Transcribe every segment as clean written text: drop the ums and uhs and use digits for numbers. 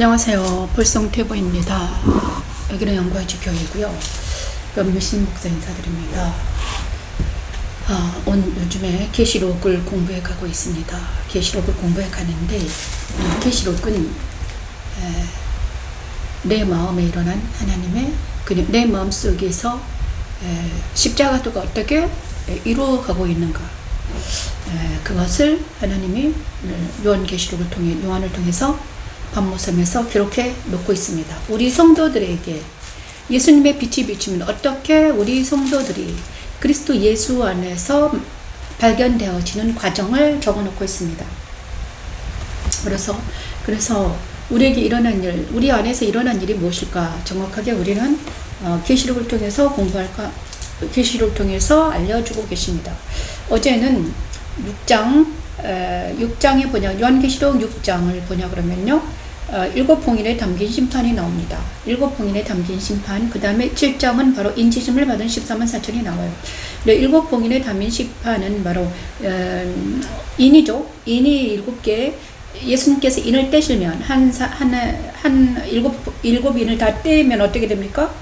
안녕하세요. 볼성태보입니다. 여기는 영광주 교회고요. 연미신 목사 인사드립니다. 오늘 요즘에 계시록을 공부해 가고 있습니다. 계시록을 공부해 가는데 계시록은 내 마음에 일어난 하나님의 내 마음 속에서 십자가도가 어떻게 이루어가고 있는가, 그것을 하나님이 요한계시록을 통해 요한을 통해서 반모섬에서 기록해 놓고 있습니다. 우리 성도들에게 예수님의 빛이 비추면 어떻게 우리 성도들이 그리스도 예수 안에서 발견되어지는 과정을 적어 놓고 있습니다. 그래서 우리에게 일어난 일, 우리 안에서 일어난 일이 무엇일까? 정확하게 우리는 계시록을 통해서 계시록을 통해서 알려주고 계십니다. 어제는 6장에 보냐, 요한계시록 6장을 보냐 그러면요, 7봉인에 담긴 심판이 나옵니다. 7봉인에 담긴 심판, 그 다음에 7장은 바로 인치심을 받은 14만 4천이 나와요. 7봉인에 담긴 심판은 바로 인이죠. 인이 7개, 예수님께서 인을 떼시면 일곱 인을 다 떼면 어떻게 됩니까?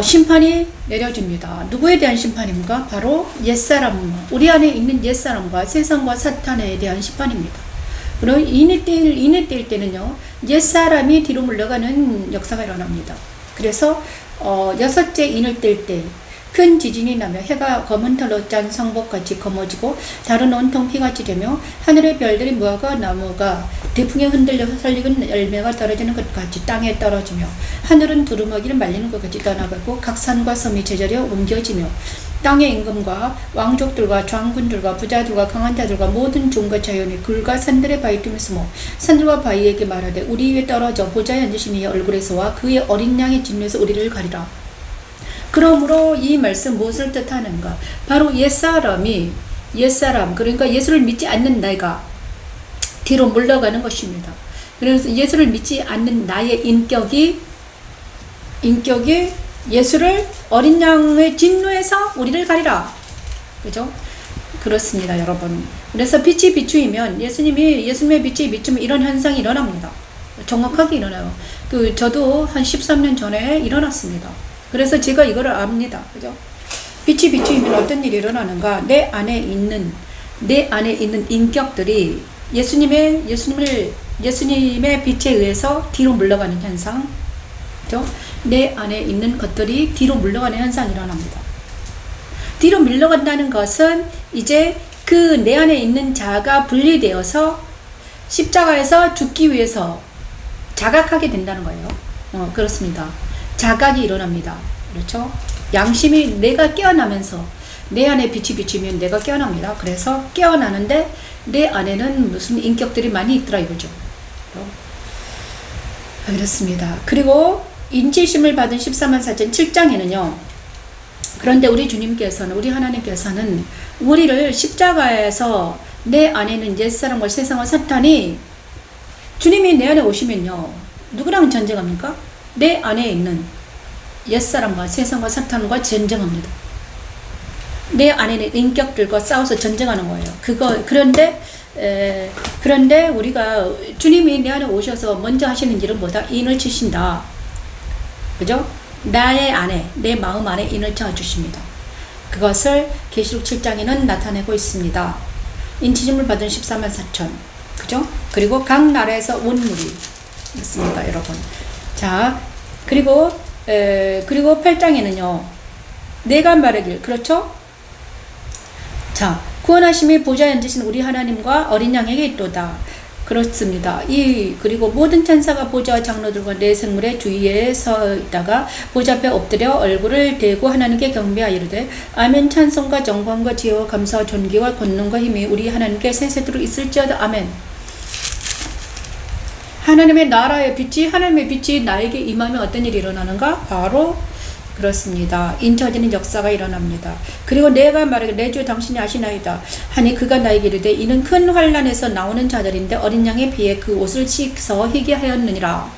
심판이 내려집니다. 누구에 대한 심판입니까? 바로 옛사람, 우리 안에 있는 옛사람과 세상과 사탄에 대한 심판입니다. 그럼 인을 뗄 때는요, 옛사람이 뒤로 물러가는 역사가 일어납니다. 그래서 6째 인을 뗄 때 큰 지진이 나며 해가 검은 털로 짠 성복같이 검어지고 달은 온통 피같이 되며 하늘의 별들이 무화과 나무가 대풍에 흔들려서 설익은 열매가 떨어지는 것 같이 땅에 떨어지며 하늘은 두루마기를 말리는 것 같이 떠나가고 각 산과 섬이 제자리에 옮겨지며 땅의 임금과 왕족들과 장군들과 부자들과 강한 자들과 모든 종과 자연이 굴과 산들의 바위 틈에 숨어 산들과 바위에게 말하되 우리 위에 떨어져 보좌에 앉으신 이의 얼굴에서와 그의 어린 양의 진노에서 우리를 가리라. 그러므로 이 말씀 무엇을 뜻하는가? 바로 옛사람, 그러니까 예수를 믿지 않는 내가 뒤로 물러가는 것입니다. 그래서 예수를 믿지 않는 나의 인격이 예수를 어린 양의 진노에서 우리를 가리라. 그죠? 그렇습니다, 여러분. 그래서 빛이 비추이면 예수님의 빛이 비추면 이런 현상이 일어납니다. 정확하게 일어나요. 저도 한 13년 전에 일어났습니다. 그래서 제가 이거를 압니다. 그죠? 빛이 비추이면 어떤 일이 일어나는가? 내 안에 있는 인격들이 예수님의 빛에 의해서 뒤로 물러가는 현상. 그죠? 내 안에 있는 것들이 뒤로 물러가는 현상이 일어납니다. 뒤로 물러간다는 것은 이제 그 내 안에 있는 자가 분리되어서 십자가에서 죽기 위해서 자각하게 된다는 거예요. 그렇습니다. 자각이 일어납니다. 그렇죠? 양심이 내가 깨어나면서 내 안에 빛이 비추면 내가 깨어납니다. 그래서 깨어나는데 내 안에는 무슨 인격들이 많이 있더라 이거죠. 그렇습니다. 그리고 인치심을 받은 14만 4천 7장에는요. 그런데 우리 하나님께서는 우리를 십자가에서 내 안에는 옛사람과 세상과 사탄이 주님이 내 안에 오시면요. 누구랑 전쟁합니까? 내 안에 있는 옛사람과 세상과 사탄과 전쟁합니다. 내 안에 있는 인격들과 싸워서 전쟁하는 거예요. 그런데 우리가 주님이 내 안에 오셔서 먼저 하시는 일은 뭐다? 인을 치신다. 그죠? 내 마음 안에 인을 쳐 주십니다. 그것을 계시록 7장에는 나타내고 있습니다. 인치심을 받은 14만 4천. 그죠? 그리고 각 나라에서 온 무리. 있습니다, 여러분. 자, 그리고 8장에는요, 내가 말하길, 그렇죠? 자, 구원하심이 보좌에 앉으신 우리 하나님과 어린 양에게 있도다. 그렇습니다. 그리고 모든 천사가 보좌와 장로들과 내 생물의 주위에 서 있다가 보좌 앞에 엎드려 얼굴을 대고 하나님께 경배하여 이르되 아멘. 찬송과 정광과 지혜와 감사와 존귀와 권능과 힘이 우리 하나님께 세세토록 있을지어다. 아멘. 하나님의 빛이 나에게 임하면 어떤 일이 일어나는가? 바로 그렇습니다. 인쳐지는 역사가 일어납니다. 그리고 내가 말하기를 내 주 당신이 아시나이다 하니 그가 나에게 이르되 이는 큰 환난에서 나오는 자들인데 어린 양의 피에 그 옷을 씻어 희게 하였느니라.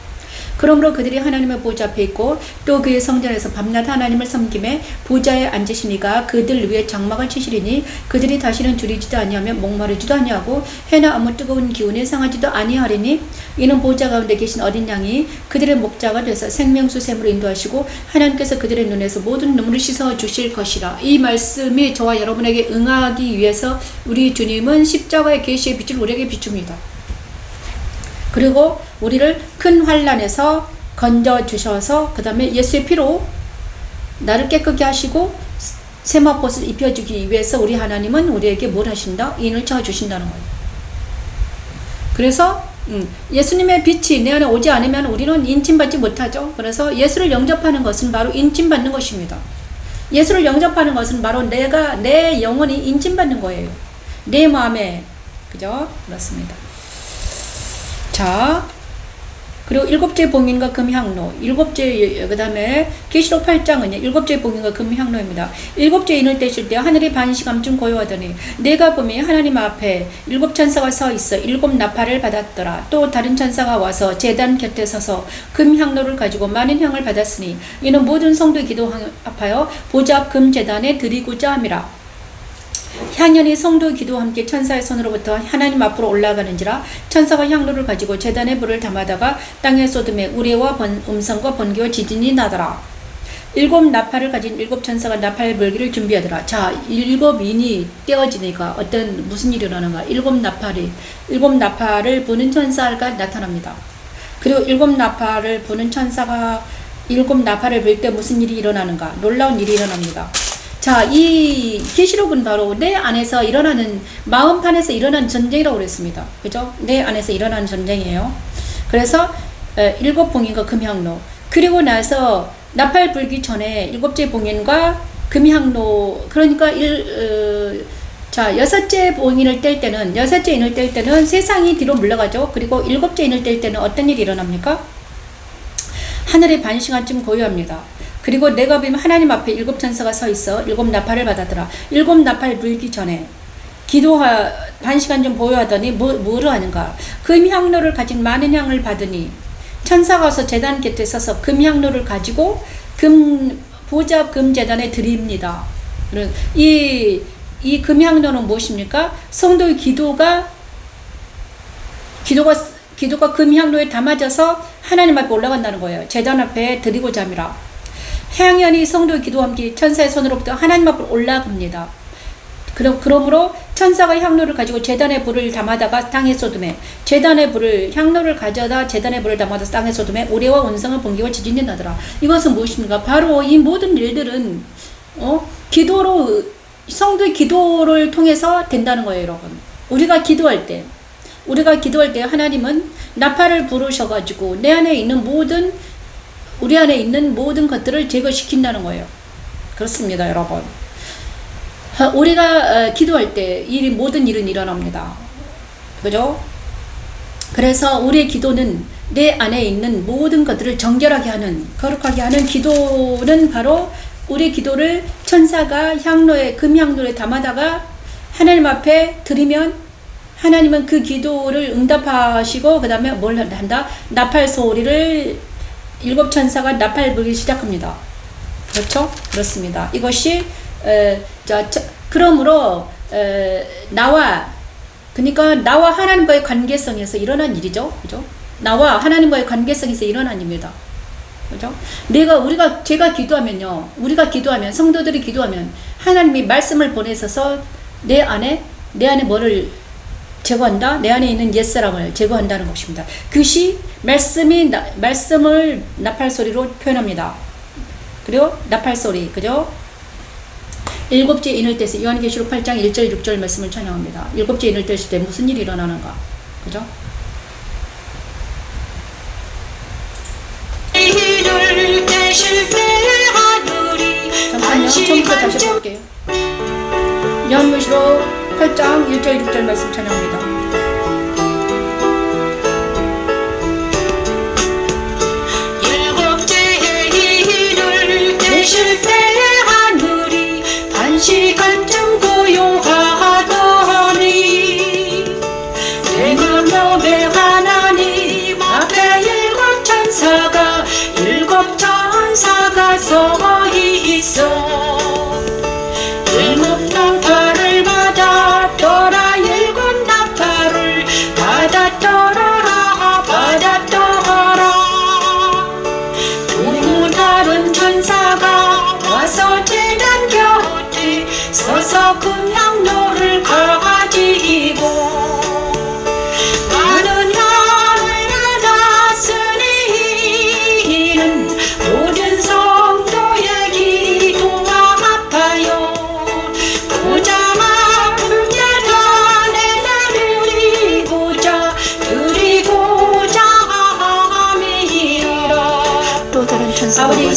그러므로 그들이 하나님의 보좌 앞에 있고 또 그의 성전에서 밤낮 하나님을 섬김에 보좌에 앉으시니가 그들 위에 장막을 치시리니 그들이 다시는 줄이지도 아니하며 목마르지도 아니하고 해나 아무 뜨거운 기운에 상하지도 아니하리니 이는 보좌 가운데 계신 어린 양이 그들의 목자가 돼서 생명수 샘으로 인도하시고 하나님께서 그들의 눈에서 모든 눈물을 씻어 주실 것이라. 이 말씀이 저와 여러분에게 응하기 위해서 우리 주님은 십자가의 계시의 빛을 우리에게 비춥니다. 그리고 우리를 큰 환난에서 건져주셔서 그 다음에 예수의 피로 나를 깨끗게 하시고 세마포를 입혀주기 위해서 우리 하나님은 우리에게 뭘 하신다? 인을 쳐주신다는 거예요. 그래서 예수님의 빛이 내 안에 오지 않으면 우리는 인침받지 못하죠. 그래서 예수를 영접하는 것은 바로 인침받는 것입니다. 예수를 영접하는 것은 바로 내 영혼이 인침받는 거예요. 내 마음에. 그죠? 그렇습니다. 자, 그리고 일곱째 봉인과 금향로, 그 다음에 계시록 8장은요 일곱째 봉인과 금향로입니다. 일곱째 인을 떼실 때 하늘이 반시간쯤 고요하더니 내가 보니 하나님 앞에 일곱 천사가 서 있어 일곱 나팔을 받았더라. 또 다른 천사가 와서 제단 곁에 서서 금향로를 가지고 많은 향을 받았으니 이는 모든 성도의 기도합하여 보좌 앞 금제단에 드리고자 함이라. 향연이 성도의 기도와 함께 천사의 손으로부터 하나님 앞으로 올라가는지라. 천사가 향로를 가지고 제단의 불을 담아다가 땅에 쏟음에 우레와 음성과 번개와 지진이 나더라. 일곱 나팔을 가진 일곱 천사가 나팔 불기를 준비하더라. 자, 일곱 인이 떼어지니까 무슨 일이 일어나는가? 일곱 나팔을 부는 천사가 나타납니다. 그리고 일곱 나팔을 부는 천사가 일곱 나팔을 불 때 무슨 일이 일어나는가? 놀라운 일이 일어납니다. 자, 이 계시록은 바로 내 안에서 일어나는, 마음판에서 일어나는 전쟁이라고 그랬습니다. 그죠? 내 안에서 일어나는 전쟁이에요. 그래서 일곱 봉인과 금향로, 그리고 나서 나팔 불기 전에 일곱째 봉인과 금향로, 그러니까 여섯째 봉인을 뗄 때는 세상이 뒤로 물러가죠. 그리고 일곱째 인을 뗄 때는 어떤 일이 일어납니까? 하늘의 반시간쯤 고요합니다. 그리고 내가 보면 하나님 앞에 일곱 천사가 서 있어 일곱 나팔을 받았더라. 일곱 나팔 불기 전에 반시간 좀 보여하더니 뭐를 하는가? 금향로를 가진 많은 향을 받으니 천사가 와서 제단 곁에 서서 금향로를 가지고 보좌 금제단에 드립니다. 이 금향로는 무엇입니까? 성도의 기도가 금향로에 담아져서 하나님 앞에 올라간다는 거예요. 제단 앞에 드리고자 함이라. 향연이 성도의 기도와 함께 천사의 손으로부터 하나님 앞으로 올라갑니다. 그러므로 천사가 향로를 가지고 제단의 불을 담아다가 땅에 쏟음에, 향로를 가져다 제단의 불을 담아다 땅에 쏟음에 우레와 원성을 번개와 지진이 나더라. 이것은 무엇입니까? 바로 이 모든 일들은 성도의 기도를 통해서 된다는 거예요, 여러분. 우리가 기도할 때 하나님은 나팔을 부르셔가지고 우리 안에 있는 모든 것들을 제거시킨다는 거예요. 그렇습니다, 여러분. 우리가 기도할 때 모든 일은 일어납니다. 그죠? 그래서 우리의 기도는 내 안에 있는 모든 것들을 정결하게 하는, 거룩하게 하는 기도는 바로 우리의 기도를 천사가 금향로에 담아다가 하나님 앞에 드리면 하나님은 그 기도를 응답하시고 그 다음에 뭘 한다? 나팔 소리를 일곱 천사가 나팔 불기 시작합니다. 그렇죠? 그렇습니다. 이것이 그러므로 나와 하나님과의 관계성에서 일어난 일이죠. 그죠? 나와 하나님과의 관계성에서 일어난 일입니다. 그죠? 제가 기도하면 성도들이 기도하면 하나님이 말씀을 보내셔서 내 안에 뭐를 제거한다? 내 안에 있는 옛사람을 제거한다는 것입니다. 그것이 말씀을 나팔 소리로 표현합니다. 그리고 나팔 소리, 그죠? 일곱째 인을 떼서 요한계시록 8장 1절 6절 말씀을 찬양합니다. 일곱째 인을 떼실 때 무슨 일이 일어나는가? 그죠? 잠깐요. 처음부터 다시 볼게요. 요한계시록 8장 1절 6절 말씀 찬양합니다. 일곱째 인을 떼실 때 하늘이 반시간쯤 고요하더니 내가 명의 하나님 앞에 일곱 천사가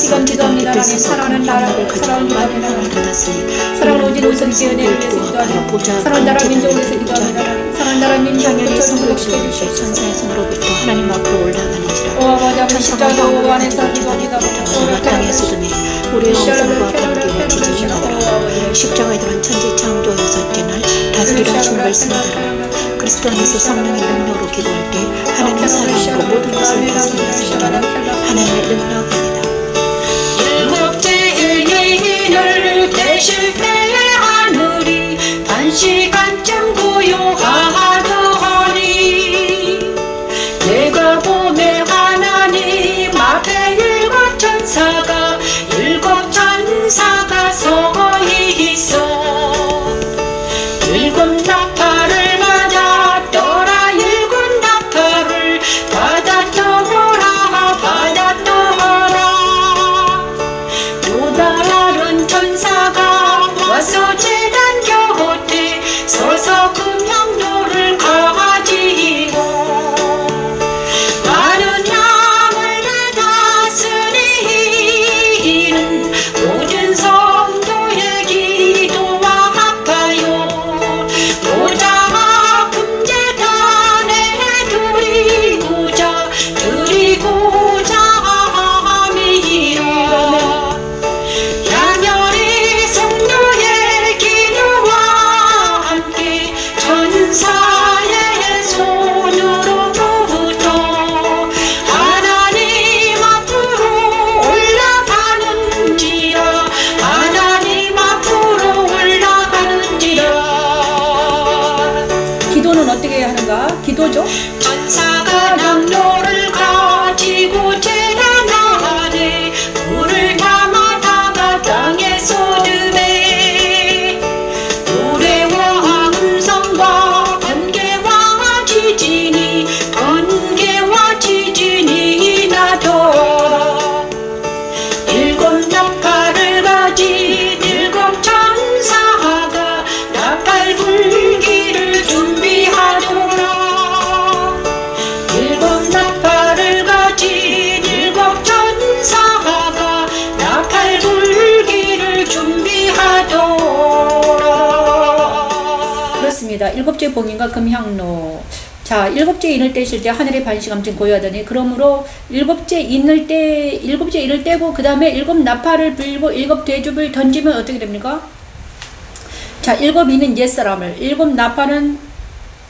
시간 기도합니다. 하나님 사랑하는 나라를 사랑하는 기도합니다. 사랑하는 오직 우선 기원회를 위해서 기도합니다. 사랑하는 나라 민족을 위해서 기도합니다. 사랑하는 나라 민족을 천국시켜 주시옵소서. 천사의 손으로부터 하나님 앞으로 올라가는지라. 오 아버지 십자가 안에서 기도합니다. 땅에서도 우리의 성과 관계와 지지니라. 십자가에 들어간 천지 창조 여섯째 날 다스리라 하신 말씀을 따라 그리스도 안에서 성령의 능력으로 기도할 때 하나님의 사랑으로 모든 것을 다스리는 생기는 하나님의 능력입니다. 일곱째의 인을 떼실 때에 하늘이 반시간쯤 고요하더니 내가 봄에 하나님 앞에 일곱 천사가 서 있어 일곱 나팔을 맞았더라 일곱 나팔을 받았더라 또 다른 천사가 와서 제단 곁에 서서 금향로를 가지고 많은 양을 다스리는 모든 성도의 기도와 합하여 모자 금제단에 드리고자 함이라. 양열의 성도의 기도와 함께 천사의 손으로부터 하나님 앞으로 올라가는지라. 하나님 앞으로 올라가는지라. 기도는 어떻게 하는가? 기도죠. 천사가 낭로를 가지고 제단 안에 물을 담아다가 땅에 쏟으매 노래와 음성과 번개와 지진이 나더라. 일곱 나팔을 가진 일곱 천사가 나팔 불기를 준비하더라. 일곱 나팔을 가진 일곱 천사가 나팔 불기를 준비하더라. 그렇습니다. 일곱째 봉인과 금향로. 자, 일곱째 인을 떼실 때 하늘의 반시감쯤 고요하더니 그러므로 일곱째 인을 떼고 그 다음에 일곱 나팔을 불고 일곱 대접을 던지면 어떻게 됩니까? 자, 일곱 인은 옛사람을, 일곱 나팔은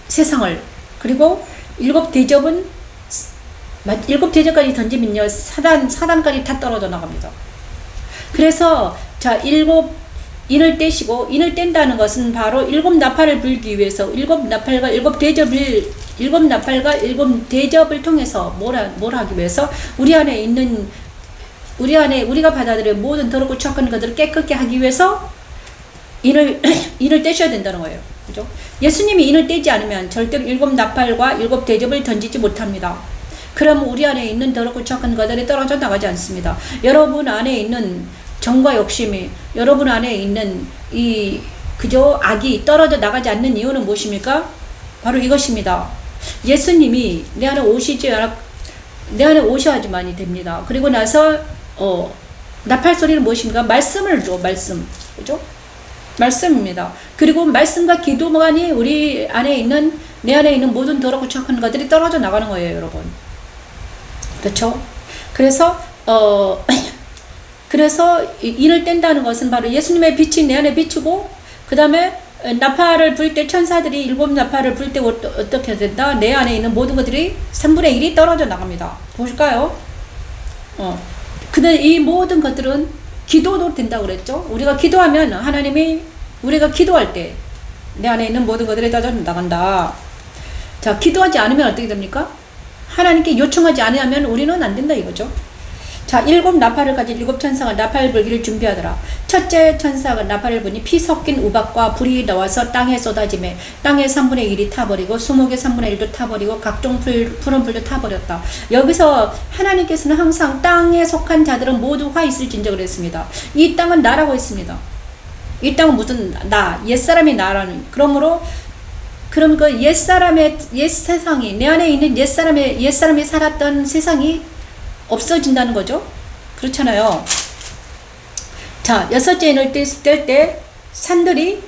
세상을, 그리고 일곱 대접까지 던지면요 사단까지 다 떨어져 나갑니다. 그래서 자, 일곱 인을 떼시고, 인을 뗀다는 것은 바로 일곱 나팔을 불기 위해서 일곱 나팔과 일곱 대접을 통해서 뭘 하기 위해서 우리가 받아들여 모든 더럽고 착한 것들을 깨끗게 하기 위해서 인을 떼셔야 된다는 거예요. 그죠? 예수님이 인을 떼지 않으면 절대로 일곱 나팔과 일곱 대접을 던지지 못합니다. 그럼 우리 안에 있는 더럽고 착한 것들이 떨어져 나가지 않습니다. 여러분 안에 있는 정과 욕심이, 여러분 안에 있는 악이 떨어져 나가지 않는 이유는 무엇입니까? 바로 이것입니다. 예수님이 내 안에 오셔야지만이 됩니다. 그리고 나서 나팔 소리는 무엇입니까? 말씀을 줘, 말씀. 그죠? 말씀입니다. 그리고 말씀과 기도만이 우리 안에 있는, 내 안에 있는 모든 더럽고 착한 것들이 떨어져 나가는 거예요, 여러분. 그렇죠? 그래서 인을 뗀다는 것은 바로 예수님의 빛이 내 안에 비추고, 그 다음에 나팔을 불 때 천사들이 일곱 나팔을 불 때 어떻게 된다? 내 안에 있는 모든 것들이 3분의 1이 떨어져 나갑니다. 보실까요? 근데 이 모든 것들은 기도도 된다고 그랬죠? 우리가 기도하면 하나님이, 우리가 기도할 때 내 안에 있는 모든 것들이 떨어져 나간다. 자, 기도하지 않으면 어떻게 됩니까? 하나님께 요청하지 않으면 우리는 안 된다 이거죠. 자, 일곱 나팔을 가진 일곱 천사가 나팔 불기를 준비하더라. 첫째 천사가 나팔을 부니 피 섞인 우박과 불이 나와서 땅에 쏟아지매 땅의 3분의 1이 타버리고 수목의 3분의 1도 타버리고 각종 푸른 불도 타버렸다. 여기서 하나님께서는 항상 땅에 속한 자들은 모두 화 있을진저 그랬습니다. 이 땅은 나라고 했습니다. 이 땅은 무슨 옛사람의 나라는, 그럼 그 옛사람의 옛세상이, 내 안에 있는 옛사람이 살았던 세상이 없어진다는 거죠. 그렇잖아요. 자, 여섯째 인을 뗄 때 산들이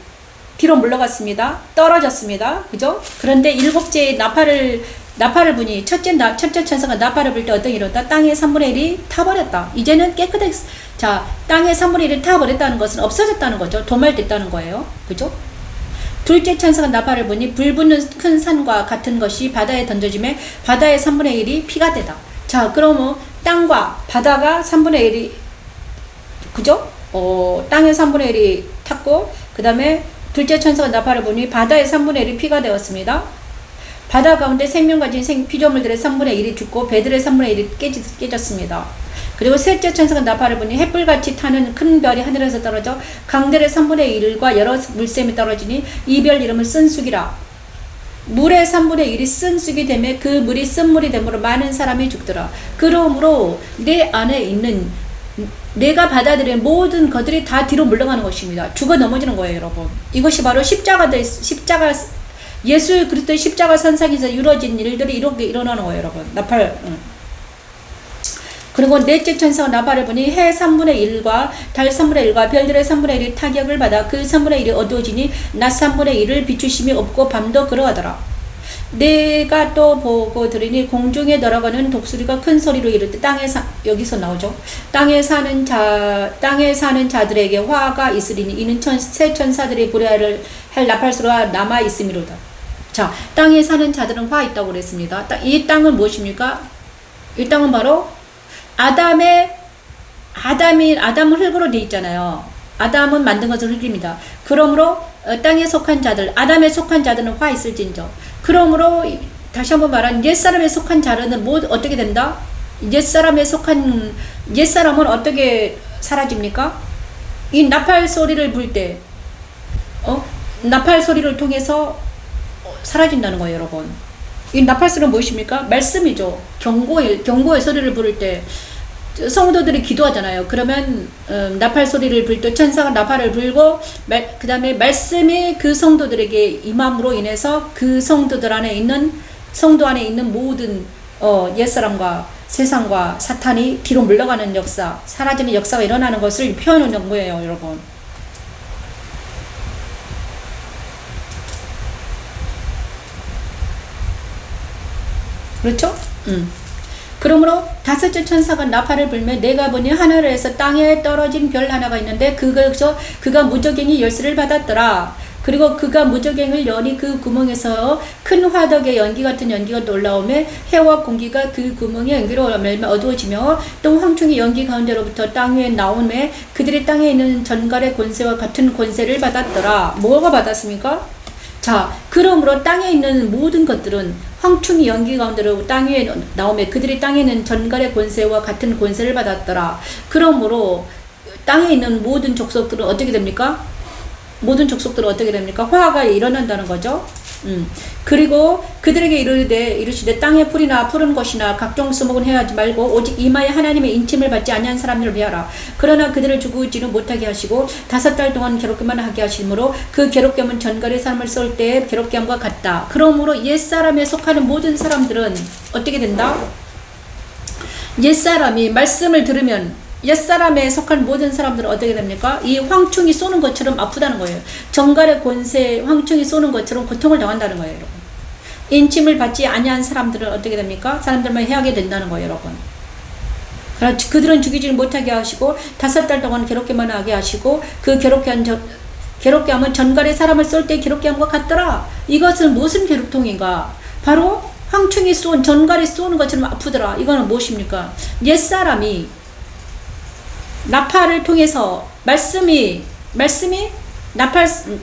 뒤로 물러갔습니다. 떨어졌습니다. 그죠? 그런데 일곱째 나팔을 부니 첫째 천사가 나팔을 불 때 어떤 일이 일어났다? 땅의 3분의 1이 타버렸다. 이제는 깨끗하게, 자, 땅의 3분의 1이 타버렸다는 것은 없어졌다는 거죠. 도말됐다는 거예요. 그죠? 둘째 천사가 나팔을 부니 불 붙는 큰 산과 같은 것이 바다에 던져짐에 바다의 3분의 1이 피가 되다. 자, 그러면 땅과 바다가 3분의 1이, 그죠? 땅의 3분의 1이 탔고, 그 다음에 둘째 천사가 나팔을 부니 바다의 3분의 1이 피가 되었습니다. 바다 가운데 생명 가진 피조물들의 3분의 1이 죽고 배들의 3분의 1이 깨졌습니다. 그리고 셋째 천사가 나팔을 부니 햇불같이 타는 큰 별이 하늘에서 떨어져 강들의 3분의 1과 여러 물샘이 떨어지니 이 별 이름을 쓴쑥이라. 물의 3분의 1이 쓴쑥이 되매 그 물이 쓴물이 되므로 많은 사람이 죽더라. 그러므로 내 안에 있는 내가 받아들인 모든 것들이 다 뒤로 물러가는 것입니다. 죽어 넘어지는 거예요, 여러분. 이것이 바로 십자가 예수 그리스도의 십자가 선상에서 이루어진 일들이 이렇게 일어나는 거예요, 여러분. 나팔. 그리고 넷째 천사가 나팔을 부니 해 3분의 1과 달 3분의 1과 별들의 3분의 1이 타격을 받아 그 3분의 1이 어두워지니 낮 3분의 1을 비추심이 없고 밤도 그러하더라. 내가 또 보고 들으니 공중에 날아가는 독수리가 큰 소리로 이르되 여기서 나오죠. 땅에 사는 자들에게 화가 있으리니 이는 새 천사들이 불야를 할 나팔소리가 남아 있음이로다. 자, 땅에 사는 자들은 화 있다고 그랬습니다. 이 땅은 무엇입니까? 이 땅은 바로 아담은 흙으로 되어 있잖아요. 아담은 만든 것은 흙입니다. 그러므로 땅에 속한 자들, 아담에 속한 자들은 화 있을진저. 그러므로 다시 한번 말하면 옛사람에 속한 자들은 어떻게 된다? 옛사람은 어떻게 사라집니까? 이 나팔 소리를 불 때, 나팔 소리를 통해서 사라진다는 거예요, 여러분. 이 나팔 소리는 무엇입니까? 말씀이죠. 경고의 소리를 부를 때 성도들이 기도하잖아요. 그러면 나팔 소리를 불 때 천사가 나팔을 불고 그 다음에 말씀이 그 성도들에게 임함으로 인해서 그 성도 안에 있는 모든 옛사람과 세상과 사탄이 뒤로 물러가는 역사, 사라지는 역사가 일어나는 것을 표현하는 거예요, 여러분. 그렇죠? 그러므로 다섯째 천사가 나팔을 불며 내가 보니 하늘에서 땅에 떨어진 별 하나가 있는데 그가 무저갱이 열쇠를 받았더라. 그리고 그가 무저갱을 여니 그 구멍에서 큰 화덕의 연기 같은 연기가 올라오며 해와 공기가 그 구멍의 연기로 mel며 어두워지며 또 황충이 연기 가운데로부터 땅 위에 나오며 그들이 땅에 있는 전갈의 권세와 같은 권세를 받았더라. 뭐가 받았습니까? 자, 그러므로 땅에 있는 모든 것들은 황충이 연기 가운데로 땅 위에 나오며 그들이 땅에 있는 전갈의 권세와 같은 권세를 받았더라. 그러므로 땅에 있는 모든 족속들은 어떻게 됩니까? 화가 일어난다는 거죠. 그리고 그들에게 이르시되 땅의 풀이나 푸른 것이나 각종 수목은 해하지 말고 오직 이마에 하나님의 인침을 받지 아니한 사람들을 위하라. 그러나 그들을 죽이지는 못하게 하시고 5달 동안 괴롭게만 하게 하시므로 그 괴롭게함은 전갈의 사람을 쏠 때의 괴롭게함과 같다. 그러므로 옛사람에 속하는 모든 사람들은 어떻게 된다? 옛사람이 말씀을 들으면 옛사람에 속한 모든 사람들은 어떻게 됩니까? 이 황충이 쏘는 것처럼 아프다는 거예요. 전갈의 권세, 황충이 쏘는 것처럼 고통을 당한다는 거예요, 여러분. 인침을 받지 아니한 사람들은 어떻게 됩니까? 사람들만 해하게 된다는 거예요, 여러분. 그들은 죽이지 못하게 하시고 5달 동안 괴롭게만 하게 하시고 그 괴롭게함은 전갈의 사람을 쏠 때 괴롭게함과 같더라. 이것은 무슨 괴롭통인가? 바로 황충이 전갈이 쏘는 것처럼 아프더라. 이거는 무엇입니까? 옛사람이 나팔을 통해서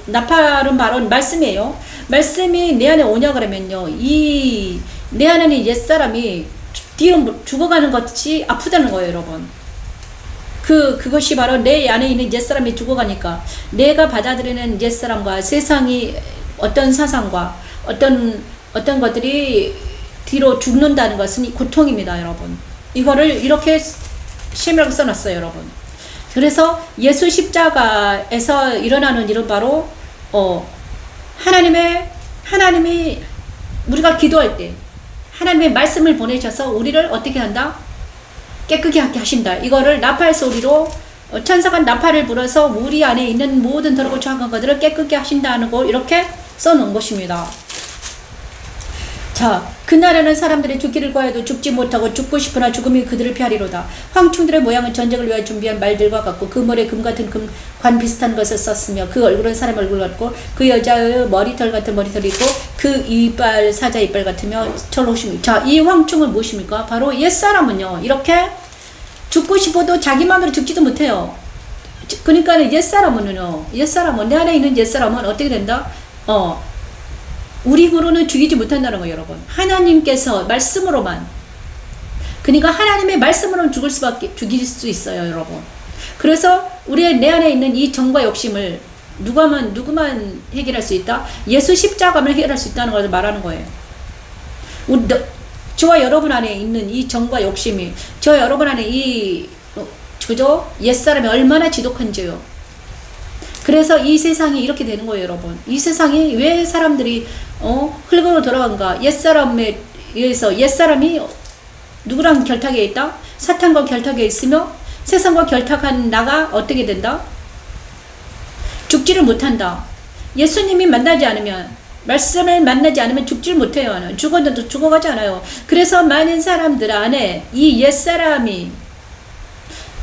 나팔은 바로 말씀이에요. 말씀이 내 안에 오냐 그러면요, 내 안에 있는 옛사람이 뒤로 죽어가는 것이 아프다는 거예요, 여러분. 그것이 바로 내 안에 있는 옛사람이 죽어가니까 내가 받아들이는 옛사람과 세상이 어떤 사상과 어떤 것들이 뒤로 죽는다는 것은 고통입니다, 여러분. 이거를 이렇게 심하게 써놨어요, 여러분. 그래서 예수 십자가에서 일어나는 일은 바로 하나님이 우리가 기도할 때 하나님의 말씀을 보내셔서 우리를 어떻게 한다? 깨끗게 하게 하신다. 이거를 나팔 소리로 천사가 나팔을 불어서 우리 안에 있는 모든 더럽고 추악한 것들을 깨끗게 하신다는 거 이렇게 써놓은 것입니다. 자, 그날에는 사람들이 죽기를 구하여도 죽지 못하고 죽고 싶으나 죽음이 그들을 피하리로다. 황충들의 모양은 전쟁을 위하여 준비한 말들과 같고 그 머리에 금 같은 관 비슷한 것을 썼으며 그 얼굴은 사람 얼굴 같고 그 여자의 머리털 같은 머리털이 있고 그 이빨 사자 이빨 같으며 철로심이. 자, 이 황충은 무엇입니까? 바로 옛사람은요 이렇게 죽고 싶어도 자기 마음대로 죽지도 못해요. 그러니까 옛사람은 내 안에 있는 옛사람은 어떻게 된다? 우리 힘으로는 죽이지 못한다는 거예요, 여러분. 하나님께서 말씀으로만. 그러니까 하나님의 말씀으로는 죽일 수 있어요, 여러분. 그래서 내 안에 있는 이 정과 욕심을 누구만 해결할 수 있다? 예수 십자가만 해결할 수 있다는 것을 말하는 거예요. 저와 여러분 안에 있는 이 정과 욕심이, 저와 여러분 안에 옛사람이 얼마나 지독한지요. 그래서 이 세상이 이렇게 되는 거예요, 여러분. 이 세상이 왜 사람들이 흙으로 돌아간가? 옛사람에 의해서 옛사람이 누구랑 결탁에 있다? 사탄과 결탁에 있으며 세상과 결탁한 나가 어떻게 된다? 죽지를 못한다. 예수님이 만나지 않으면, 말씀을 만나지 않으면 죽지를 못해요. 죽어도 죽어가지 않아요. 그래서 많은 사람들 안에 이 옛사람이,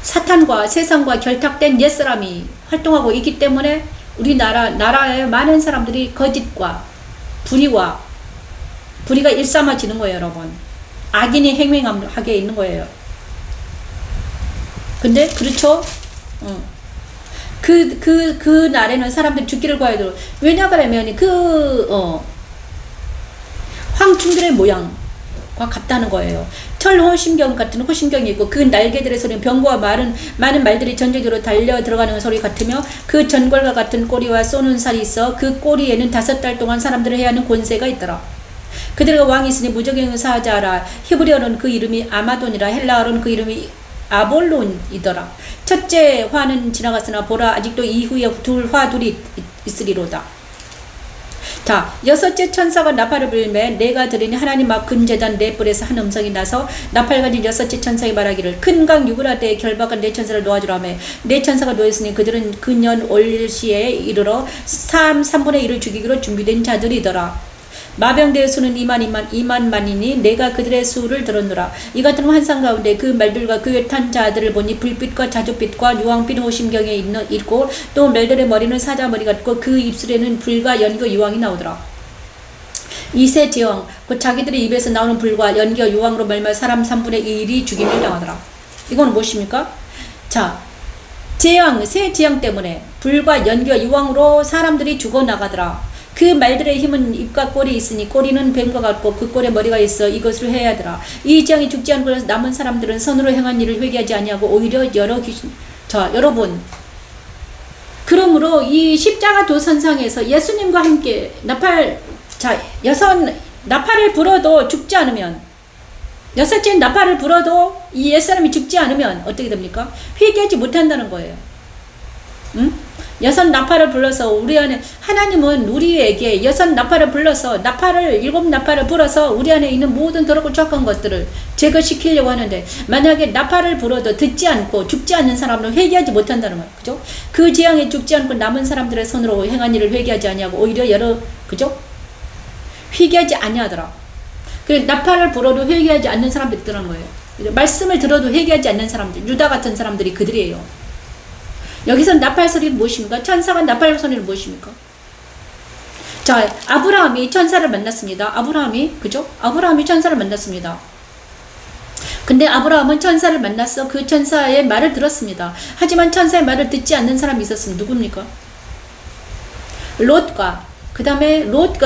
사탄과 세상과 결탁된 옛사람이 활동하고 있기 때문에 나라의 많은 사람들이 거짓과 불의가 일삼아지는 거예요, 여러분. 악인이 행행하게 있는 거예요. 근데 그렇죠? 그 날에는 사람들이 죽기를 구하여도, 왜냐하면 황충들의 모양과 같다는 거예요. 철호심경 같은 호심경이 있고 그 날개들의 소리는 병과 많은 말들이 전쟁으로 달려 들어가는 소리 같으며 그 전골과 같은 꼬리와 쏘는 살이 있어 그 꼬리에는 5달 동안 사람들을 해야 하는 권세가 있더라. 그들과 왕이 있으니 무적의 사자라. 히브리어는 그 이름이 아마돈이라. 헬라어로는 그 이름이 아볼론이더라. 첫째 화는 지나갔으나 보라 아직도 이후에 둘이 있으리로다. 자, 6째 천사가 나팔을 불매 내가 들으니 하나님 앞 금제단 네 뿔에서 한 음성이 나서 나팔 가진 6째 천사에 말하기를 큰 강 유브라데에 결박한 네 천사를 놓아주라며 네 천사가 놓였으니 그들은 그년 올 시에 이르러 3분의 1을 죽이기로 준비된 자들이더라. 마병대의 수는 2만만이니 내가 그들의 수를 들었노라. 이 같은 환상 가운데 그 말들과 그 위에 탄 자들을 보니 불빛과 자줏빛과 유황빛 호심경에 있고 또 말들의 머리는 사자 머리 같고 그 입술에는 불과 연기와 유황이 나오더라. 이세 제왕 곧 자기들의 입에서 나오는 불과 연기와 유황으로 말미암아 사람 3분의 1이 죽임을 당하더라. 이건 무엇입니까? 자, 세 재앙 때문에 불과 연기와 유황으로 사람들이 죽어나가더라. 그 말들의 힘은 입과 꼴이 있으니 꼬리는 뱀과 같고 그 꼴에 머리가 있어 이것을 해야 하더라. 이 재앙이 죽지 않고 남은 사람들은 선으로 행한 일을 회개하지 아니하고 오히려 여러 귀신. 자, 여러분, 그러므로 이 십자가 도선상에서 예수님과 함께 나팔을 불어도 죽지 않으면, 6째 나팔을 불어도 이 옛사람이 죽지 않으면 어떻게 됩니까? 회개하지 못한다는 거예요. 응? 6 나팔을 불러서 우리 안에, 하나님은 우리에게 6 나팔을 불러서 7 나팔을 불어서 우리 안에 있는 모든 더럽고 추악한 것들을 제거시키려고 하는데, 만약에 나팔을 불어도 듣지 않고 죽지 않는 사람은 회개하지 못한다는 거예요. 그죠? 그 재앙에 죽지 않고 남은 사람들의 손으로 행한 일을 회개하지 아니하고 오히려 그죠? 회개하지 아니하더라. 그래서 나팔을 불어도 회개하지 않는 사람들이 있더라는 거예요. 말씀을 들어도 회개하지 않는 사람들, 유다 같은 사람들이 그들이에요. 여기서 나팔 소리는 무엇입니까? 천사가 나팔 소리는 무엇입니까? 자, 아브라함이 천사를 만났습니다. 아브라함이 천사를 만났습니다. 근데 아브라함은 천사를 만났어. 그 천사의 말을 들었습니다. 하지만 천사의 말을 듣지 않는 사람이 있었습니다. 누굽니까? 롯과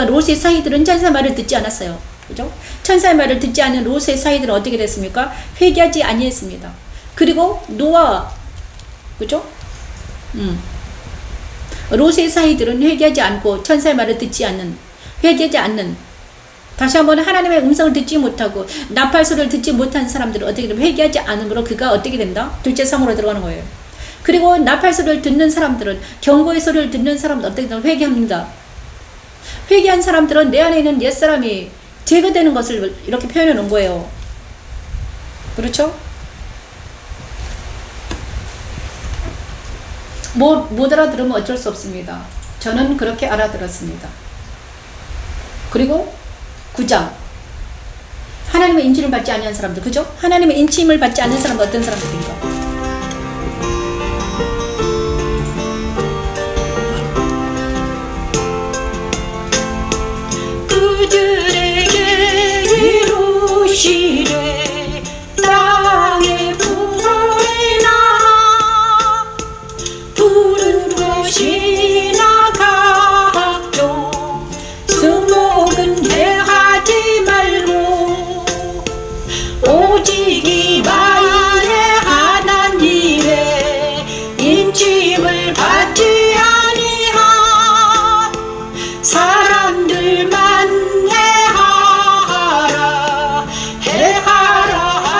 롯의 사이들은 천사의 말을 듣지 않았어요. 그죠? 천사의 말을 듣지 않은 롯의 사이들은 어떻게 됐습니까? 회개하지 아니했습니다. 그리고 노아, 그죠? 롯의 사이들은 회개하지 않고 천사의 말을 회개하지 않는, 다시 한번 하나님의 음성을 듣지 못하고 나팔 소리를 듣지 못한 사람들은 어떻게 되면 회개하지 않으므로 그가 어떻게 된다? 둘째 성으로 들어가는 거예요. 그리고 나팔 소리를 듣는 사람들은, 경고의 소리를 듣는 사람들은 어떻게 되면 회개합니다. 회개한 사람들은 내 안에 있는 옛사람이 제거되는 것을 이렇게 표현해 놓은 거예요. 그렇죠? 못 알아들으면 어쩔 수 없습니다. 저는 그렇게 알아들었습니다. 그리고 9장 하나님의 인침을 받지 않는 사람들, 그죠? 하나님의 인침을 받지 않는 사람은 어떤 사람들인가? 그들에게 이루시되 땅의 불이나 푸른 것이나 각종 수목은 해하지 말고 오직 이마의 하나님의 인침을 받지 아니한 사람들만 해하라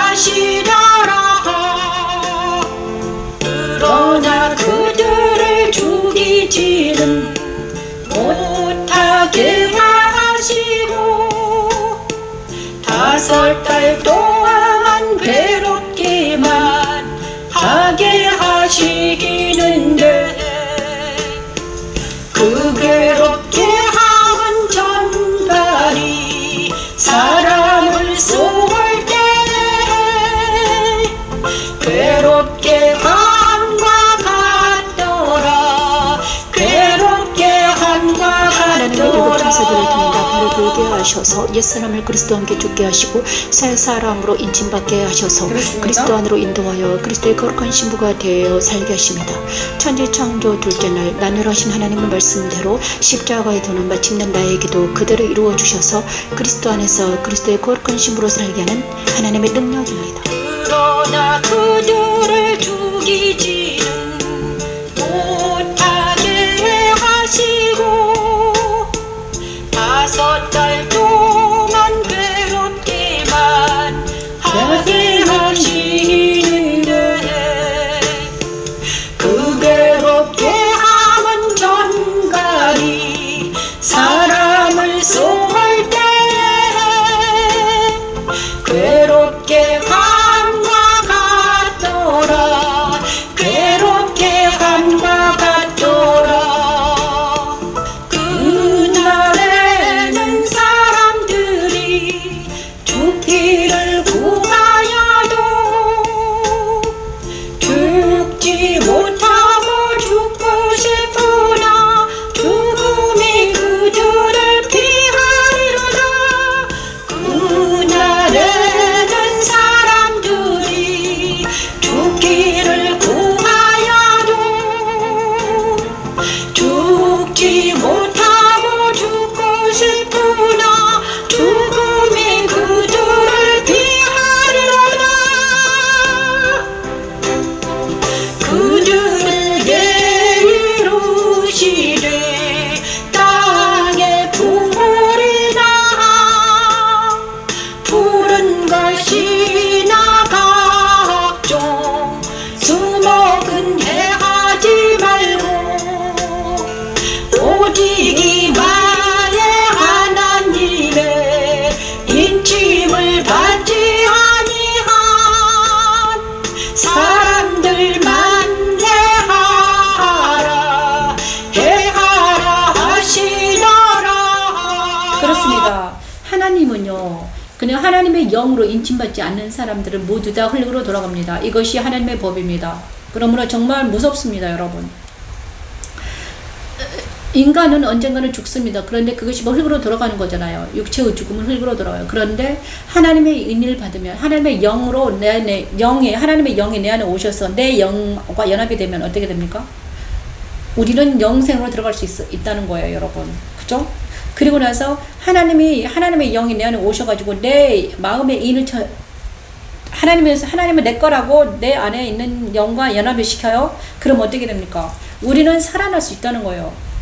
하시더라. 그러나 그들을 죽이지는 못하게 하시고 5달 동안 괴롭게만 하게 하시는데 그 괴롭게 하는 전발이 사람을 쏘을 때 괴롭게 한과 같더라. 괴롭게 한과 하나님의 일곱 천사들을 통해 같더라. 나팔을 불게 하셔서 옛사람을 그리스도 함께 죽게 하시고 새 사람으로 인침받게 하셔서 그렇습니다. 그리스도 안으로 인도하여 그리스도의 거룩한 신부가 되어 살게 하십니다. 천지 창조 둘째 날 나누라신 하나님의 말씀대로 십자가에 도는 마침내 나에게도 그대로 이루어 주셔서 그리스도 안에서 그리스도의 거룩한 신부로 살게 하는 하나님의 능력입니다. 그러나 그들을 죽이지는 못하게 하시고 5달 동안 괴롭게만 하게 하시는데 그 괴롭게 하는 전갈이 사람을 쏘을 때 괴롭게 한과 같더라. 괴롭게 한과 같더라. 그날에는 사람들이 죽기를 구하여도 죽지 못하고 죽고 싶으나 죽음이 그들을 피하리로다. 그날에는 사람들이 죽기를 구하여도 죽지 못하고 죽고 싶으나 죽음이 그들을 피하리로다. 그들에게 이루시되 땅의 풍물이나 푸른 것이나 각종 수목은 해하지 말고 오직 이마의 하나님의 인침을 받지 아니한 사람들만 해하라 하시더라. 그렇습니다. 하나님은요, 그냥 하나님의 영으로 인침받지 않는 사람들은 모두 다 흙으로 돌아갑니다. 이것이 하나님의 법입니다. 그러므로 정말 무섭습니다, 여러분. 인간은 언젠가는 죽습니다. 그런데 그것이 뭐 흙으로 돌아가는 거잖아요. 육체의 죽음은 흙으로 돌아가요. 그런데 하나님의 은혜를 받으면 하나님의 영으로 하나님의 영이 내 안에 오셔서 내 영과 연합이 되면 어떻게 됩니까? 우리는 영생으로 들어갈 수 있다는 거예요, 여러분. 그죠? 그리고 나서 하나님의 영이 내 안에 오셔가지고 내 마음에 인을 하나님은 내 거라고 내 안에 있는 영과 연합을 시켜요. 그럼 어떻게 됩니까? 우리는 살아날 수 있다는 거예요.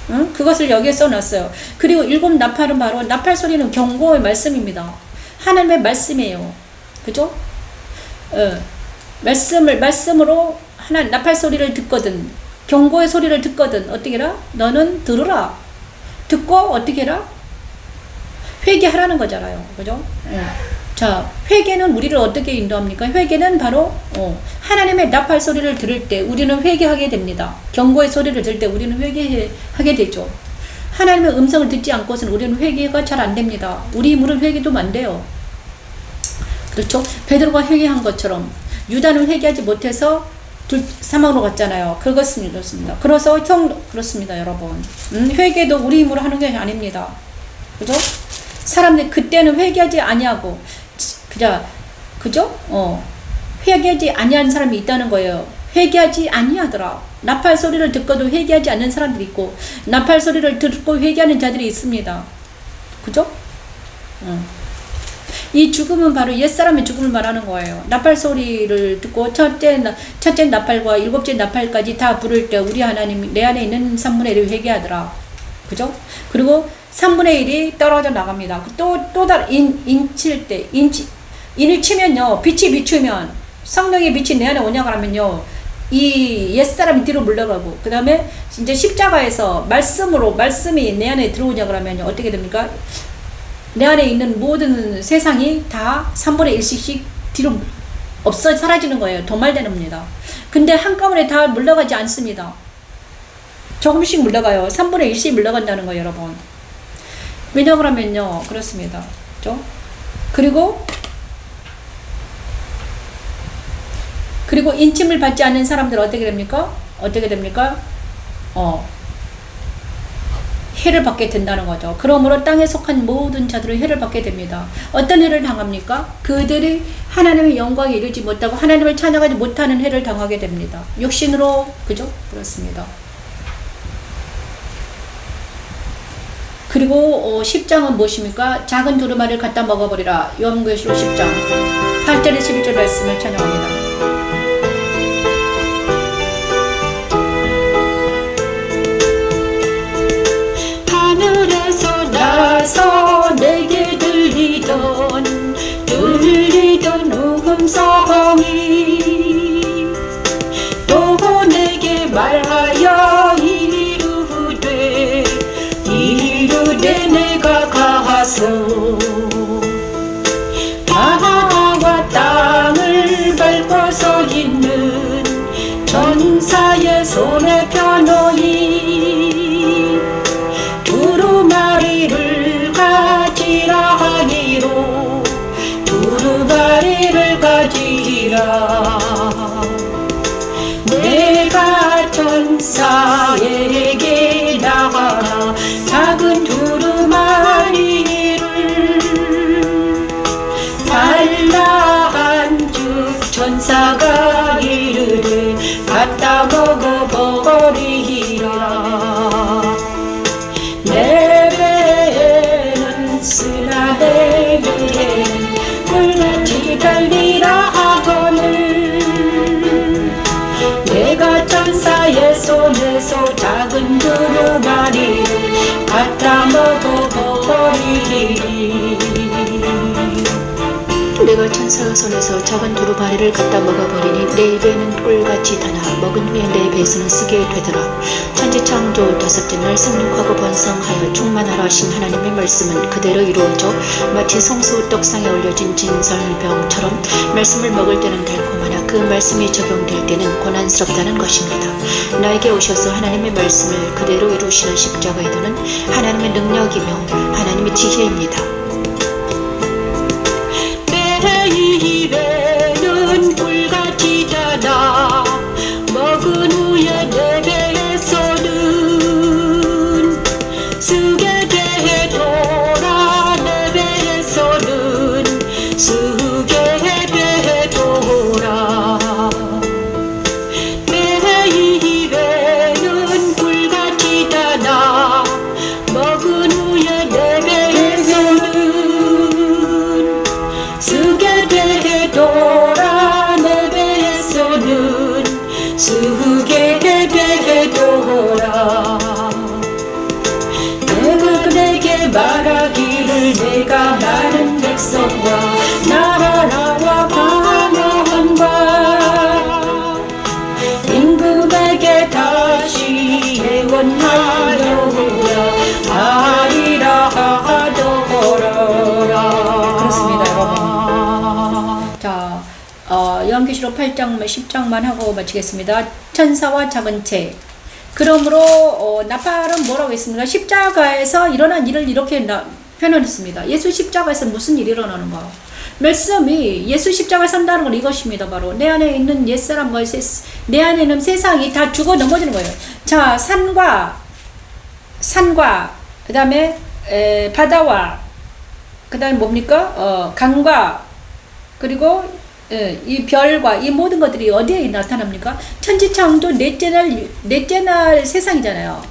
응? 그것을 여기에 써놨어요. 그리고 일곱 나팔은 바로 나팔 소리는 경고의 말씀입니다. 하나님의 말씀이에요. 그죠? 말씀으로 나팔 소리를 듣거든, 경고의 소리를 듣거든 어떻게 해라? 너는 들으라. 듣고 어떻게 해라? 회개하라는 거잖아요. 그죠? 자, 회개는 우리를 어떻게 인도합니까? 회개는 바로 하나님의 나팔 소리를 들을 때 우리는 회개하게 됩니다. 경고의 소리를 들을 때 우리는 회개하게 되죠. 하나님의 음성을 듣지 않고서는 우리는 회개가 잘 안 됩니다. 우리 힘으로는 회개도 안 돼요. 그렇죠? 베드로가 회개한 것처럼 유다는 회개하지 못해서 사망으로 갔잖아요. 그렇습니다. 그래서 그렇습니다, 여러분. 회개도 우리 힘으로 하는 게 아닙니다. 그죠? 사람들이 그때는 회개하지 아니하고 그죠? 회개하지 아니한 사람이 있다는 거예요. 회개하지 아니하더라. 나팔 소리를 듣고도 회개하지 않는 사람들이 있고, 나팔 소리를 듣고 회개하는 자들이 있습니다. 그죠? 이 죽음은 바로 옛사람의 죽음을 말하는 거예요. 나팔 소리를 듣고 첫째 나팔과 일곱째 나팔까지 다 부를 때 우리 하나님 내 안에 있는 3분의 1을 회개하더라. 그죠? 그리고 3분의 1이 떨어져 나갑니다. 또 다른 인칠 때 인을 치면요, 빛이 비추면 성령의 빛이 내 안에 오냐고 하면요, 이 옛사람이 뒤로 물러가고, 그 다음에 이제 십자가에서 말씀이 내 안에 들어오냐고 하면요, 어떻게 됩니까? 내 안에 있는 모든 세상이 다 3분의 1씩 뒤로 사라지는 거예요. 도말되는 겁니다. 근데 한꺼번에 다 물러가지 않습니다. 조금씩 물러가요. 3분의 1씩 물러간다는 거예요, 여러분. 왜냐고 하면요, 그렇습니다. 그렇죠? 그리고 인침을 받지 않는 사람들은 어떻게 됩니까? 해를 받게 된다는 거죠. 그러므로 땅에 속한 모든 자들은 해를 받게 됩니다. 어떤 해를 당합니까? 그들이 하나님의 영광에 이르지 못하고 하나님을 찬양하지 못하는 해를 당하게 됩니다. 육신으로, 그죠? 그렇습니다. 그리고 10장은 무엇입니까? 작은 두루마리를 갖다 먹어버리라. 요한계시록 10장 8절에 11절 말씀을 찬양합니다. 나서 내게 들리던 음성이 또 내게 말하여 이르되 내가 가서 바다와 땅을 밟고서 있는 전사의 손에 펴놓이 두루마리를 가지라 하니로 두루마리를 가지라. 내가 전사에게 나가라 작은 두루마리를 달라 한즉 전사가 이르되 갖다 먹어버리라. 내 배에는 쓰나 내 배에는 꿀같이 달리라 하거늘 내가 천사의 손에서 작은 두루마리를 갖다 먹어버리리. 내가 천사의 손에서 작은 두루마리를 갖다 먹어버리니 내 입에는 꿀같이 타나 먹은 후에 내 배에서는 쓰게 되더라. 천지창조 5째 날 생육하고 번성하여 충만하라 하신 하나님의 말씀은 그대로 이루어져 마치 성소 떡상에 올려진 진설병처럼 말씀을 먹을 때는 달콤하나 그 말씀이 적용될 때는 고난스럽다는 것입니다. 나에게 오셔서 하나님의 말씀을 그대로 이루시는 십자가의 도는 하나님의 능력이며 하나님의 지혜입니다. 내 입에는 꿀같이 자라 먹은 후에 내 배에서는 쓰게 되도라. 내 배에서는 쓰게 되도라. 내 입에는 꿀같이 자라 먹은 후에 내 배에서는 쓰게 되도라. 내 배에서는 쓰게 되도라. 내게 말하기를 내가 많은 백성과 나라와 방언과 임금에게 다시 예언하여라 하리라 하더라. 그렇습니다, 여러분. 자, 요한계시록 8장, 10장만 하고 마치겠습니다. 천사와 작은 책. 그러므로 나팔은 뭐라고 했습니까? 십자가에서 일어난 일을 이렇게 표현했습니다. 예수 십자가에서 무슨 일이 일어나는가? 말씀이 예수 십자가에 산다는 건 이것입니다. 바로 내 안에 있는 옛사람과 내 안에 있는 세상이 다 죽어 넘어지는 거예요. 자, 산과 그 다음에 바다와 그 다음에 뭡니까? 강과 그리고 이 별과 이 모든 것들이 어디에 나타납니까? 천지창조 넷째 날 세상이잖아요.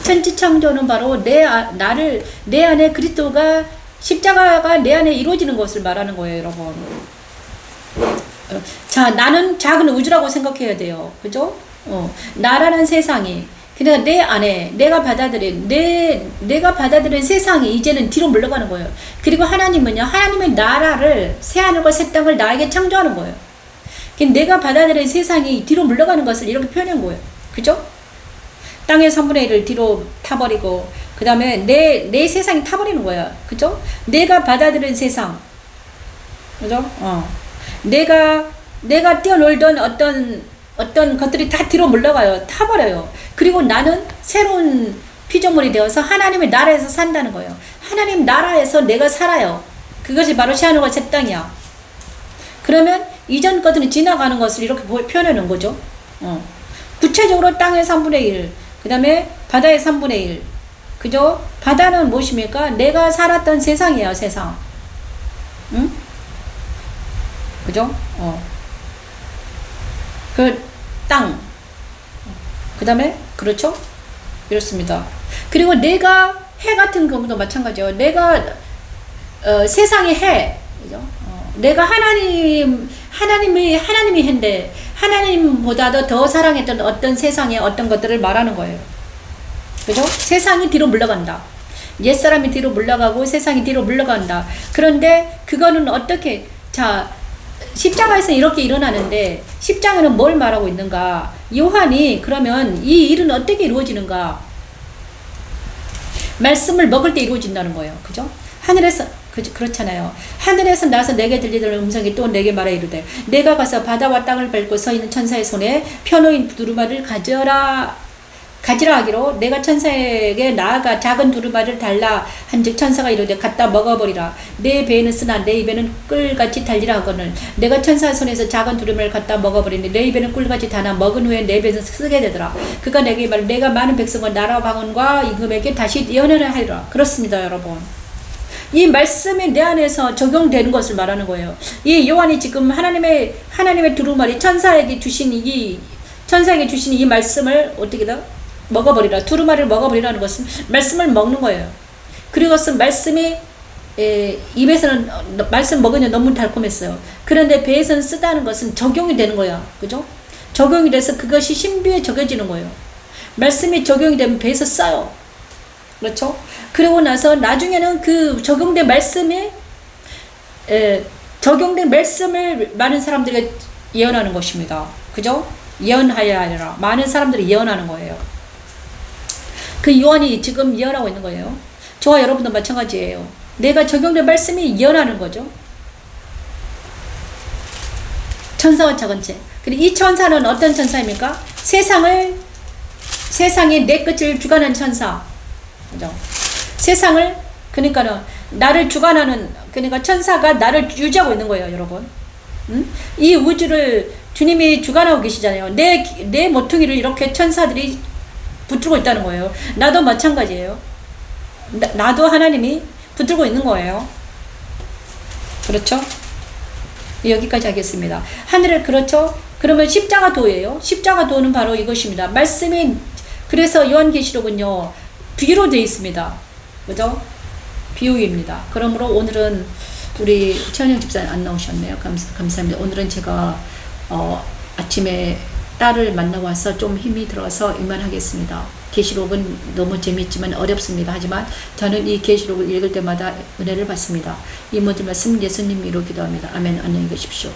천지창조는 바로 내 안에 그리스도가 십자가가 내 안에 이루어지는 것을 말하는 거예요, 여러분. 자, 나는 작은 우주라고 생각해야 돼요. 그죠? 나라는 세상이 그러니까 내 안에 내가 받아들인 세상이 이제는 뒤로 물러가는 거예요. 그리고 하나님은요, 하나님의 나라를 새하늘과 새 땅을 나에게 창조하는 거예요. 내가 받아들인 세상이 뒤로 물러가는 것을 이렇게 표현한 거예요. 그죠? 땅의 3분의 1을 뒤로 타버리고 그 다음에 내 세상이 타버리는 거야. 그죠? 내가 받아들인 세상. 그죠? 내가 뛰어놀던 어떤 것들이 다 뒤로 물러가요. 타버려요. 그리고 나는 새로운 피조물이 되어서 하나님의 나라에서 산다는 거예요. 하나님 나라에서 내가 살아요. 그것이 바로 새하늘과 새 땅이야. 그러면 이전 것들은 지나가는 것을 이렇게 표현하는 거죠. 구체적으로 땅의 3분의 1, 그 다음에 바다의 3분의 1. 그죠? 바다는 무엇입니까? 내가 살았던 세상이에요, 세상. 응? 그죠? 그 땅. 그 다음에 그렇죠? 이렇습니다. 그리고 내가 해 같은 경우도 마찬가지예요. 내가 세상의 해. 그죠? 내가 하나님이 해인데 하나님보다도 더 사랑했던 어떤 세상의 어떤 것들을 말하는 거예요. 그죠? 세상이 뒤로 물러간다. 옛사람이 뒤로 물러가고 세상이 뒤로 물러간다. 그런데 그거는 어떻게, 자, 십자가에서 이렇게 일어나는데 십자가는 뭘 말하고 있는가? 요한이 그러면 이 일은 어떻게 이루어지는가? 말씀을 먹을 때 이루어진다는 거예요. 그죠? 하늘에서 그렇잖아요. 하늘에서 나서 내게 들리는 음성이 또 내게 말하 이르되 내가 가서 바다와 땅을 밟고 서 있는 천사의 손에 펴놓인 두루마리를 가지라 하기로 내가 천사에게 나아가 작은 두루마리를 달라 한즉 천사가 이르되 갖다 먹어버리라. 내 배에는 쓰나 내 입에는 꿀같이 달리라 하거늘 내가 천사의 손에서 작은 두루마리를 갖다 먹어버리니 내 입에는 꿀같이 다나 먹은 후에 내 배에서 쓰게 되더라. 그가 내게 말하되 내가 많은 백성과 나라 방언과 임금에게 다시 예언을 하리라. 그렇습니다, 여러분. 이 말씀이 내 안에서 적용되는 것을 말하는 거예요. 이 요한이 지금 하나님의 두루마리 천사에게 주신 이 말씀을 어떻게다 먹어버리라. 두루마리를 먹어버리라는 것은 말씀을 먹는 거예요. 그리고 그것은 말씀이 입에서는 말씀 먹으니 너무 달콤했어요. 그런데 배에서는 쓰다는 것은 적용이 되는 거야. 그죠? 적용이 돼서 그것이 신비에 적여지는 거예요. 말씀이 적용이 되면 배에서 써요. 그렇죠? 그러고 나서 나중에는 그 적용된 말씀을 많은 사람들에게 예언하는 것입니다. 그죠? 예언하여야 하리라. 많은 사람들이 예언하는 거예요. 그 요한이 지금 예언하고 있는 거예요. 저와 여러분도 마찬가지예요. 내가 적용된 말씀이 예언하는 거죠. 천사와 작은 책. 그리고 이 천사는 어떤 천사입니까? 세상의 내 끝을 주관하는 천사. 그죠? 세상을, 그러니까는 나를 주관하는, 그러니까 천사가 나를 유지하고 있는 거예요, 여러분. 이 우주를 주님이 주관하고 계시잖아요. 내 모퉁이를 이렇게 천사들이 붙들고 있다는 거예요. 나도 마찬가지예요. 나도 하나님이 붙들고 있는 거예요. 그렇죠? 여기까지 하겠습니다. 하늘을, 그렇죠? 그러면 십자가도예요. 십자가도는 바로 이것입니다. 말씀이, 그래서 요한계시록은요, 비유로 되어 있습니다. 그죠? 비유입니다. 그러므로 오늘은 우리 최은영 집사님 안 나오셨네요. 감사합니다. 오늘은 제가 아침에 딸을 만나고 와서 좀 힘이 들어서 이만하겠습니다. 계시록은 너무 재미있지만 어렵습니다. 하지만 저는 이 계시록을 읽을 때마다 은혜를 받습니다. 이 모든 말씀 예수님 이로 기도합니다. 아멘. 안녕히 계십시오.